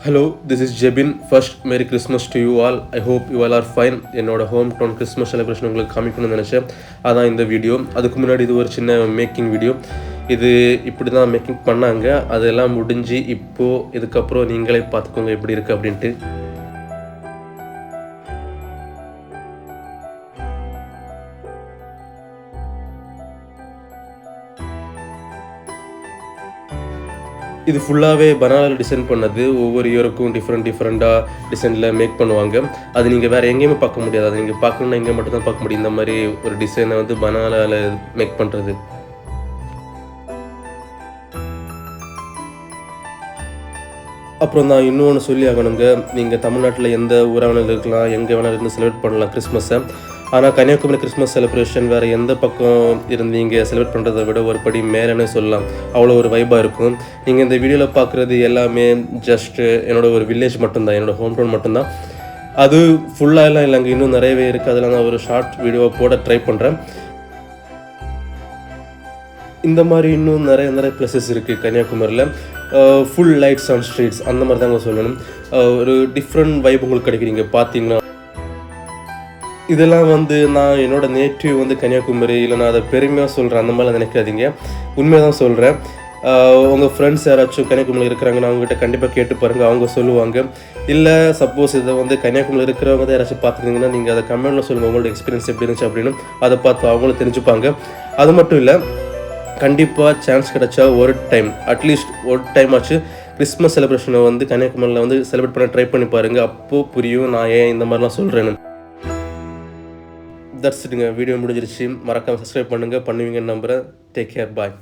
Hello, this is Jebin. First, Merry Christmas to you all. I hope you all are fine. என்னோட home town Christmas celebration உங்களுக்கு காமிக்கணும்னு நினச்சேன். அதான் இந்த video. அதுக்கு முன்னாடி இது ஒரு சின்ன மேக்கிங் வீடியோ. இது இப்படி தான் மேக்கிங் பண்ணாங்க. அதெல்லாம் முடிஞ்சு இப்போது இதுக்கப்புறம் நீங்களே பார்த்துக்கோங்க எப்படி இருக்குது அப்படின்ட்டு. இது ஃபுல்லாகவே பனானாவில் டிசைன் பண்ணது. ஒவ்வொரு இயருக்கும் டிஃப்ரெண்ட்டாக டிசைனில் மேக் பண்ணுவாங்க. அது நீங்கள் வேறு எங்கேயுமே பார்க்க முடியாது. அது நீங்கள் பார்க்கணுன்னா இங்கே மட்டும் தான் பார்க்க முடியும். இந்த மாதிரி ஒரு டிசைனை வந்து பனானாவில் மேக் பண்ணுறது. அப்புறம் நான் இன்னொன்று சொல்லி ஆகணுங்க. நீங்கள் தமிழ்நாட்டில் எந்த ஊராக வேணாலும் இருக்கலாம், எங்கே வேணாலும் இருந்து செலிப்ரேட் பண்ணலாம் கிறிஸ்மஸை. ஆனால் கன்னியாகுமரி கிறிஸ்மஸ் செலிப்ரேஷன் வேறு எந்த பக்கம் இருந்து நீங்கள் செலிப்ரேட் பண்ணுறதை விட ஒரு படி மேலேன்னு சொல்லலாம். அவ்வளோ ஒரு வைப்பாக இருக்கும். நீங்கள் இந்த வீடியோவில் பார்க்குறது எல்லாமே ஜஸ்ட்டு என்னோடய ஒரு வில்லேஜ் மட்டும்தான், என்னோடய ஹோம் டவுன் மட்டும்தான். அது ஃபுல்லாக எல்லாம் இல்லைங்க, இன்னும் நிறையவே இருக்குது. அதெல்லாம் நான் ஒரு ஷார்ட் வீடியோவை போட ட்ரை பண்ணுறேன். இந்த மாதிரி இன்னும் நிறைய பிளேசஸ் இருக்குது கன்னியாகுமரியில். ஃபுல் லைட்ஸ் ஆன் ஸ்ட்ரீட்ஸ் அந்த மாதிரி தாங்க சொல்லணும். ஒரு டிஃப்ரெண்ட் வைப் உங்களுக்கு கிடைக்கும் நீங்கள் பார்த்தீங்கன்னா. இதெல்லாம் வந்து நான் என்னோடய நேட்டிவ் வந்து கன்னியாகுமரி, இல்லை நான் அதை பெருமையாக சொல்கிறேன் அந்த மாதிரிலாம் நினைக்காதீங்க. உண்மையாக தான் சொல்கிறேன். உங்கள் ஃப்ரெண்ட்ஸ் யாராச்சும் கன்னியாகுமரியில் இருக்கிறாங்கன்னா அவங்ககிட்ட கண்டிப்பாக கேட்டு பாருங்கள், அவங்க சொல்லுவாங்க. இல்லை சப்போஸ் இதை வந்து கன்னியாகுமரியில் இருக்கிறவங்க தான் யாராச்சும் பார்த்துருந்தீங்கன்னா நீங்கள் அதை கமெண்ட்டில் சொல்லுங்கள், உங்களோட எக்ஸ்பீரியன்ஸ் எப்படி இருந்துச்சு அப்படின்னு. அதை பார்த்து அவங்களும் தெரிஞ்சுப்பாங்க. அது மட்டும் இல்லை, கண்டிப்பாக சான்ஸ் கிடச்சா அட்லீஸ்ட் ஒரு டைம் ஆச்சு கிறிஸ்மஸ் செலிப்ரேஷனை வந்து கன்னியாகுமரியில் வந்து செலிப்ரேட் பண்ண ட்ரை பண்ணி பாருங்கள். அப்போது புரியும் நான் ஏன் இந்த மாதிரிலாம் சொல்கிறேன்னு. தட்ஸ் இட்டுங்க. வீடியோ முடிஞ்சிருச்சு. மறக்காமல் சப்ஸ்கிரைப் பண்ணுவீங்கன்னு நம்புகிறேன். டேக் கேர், பாய்.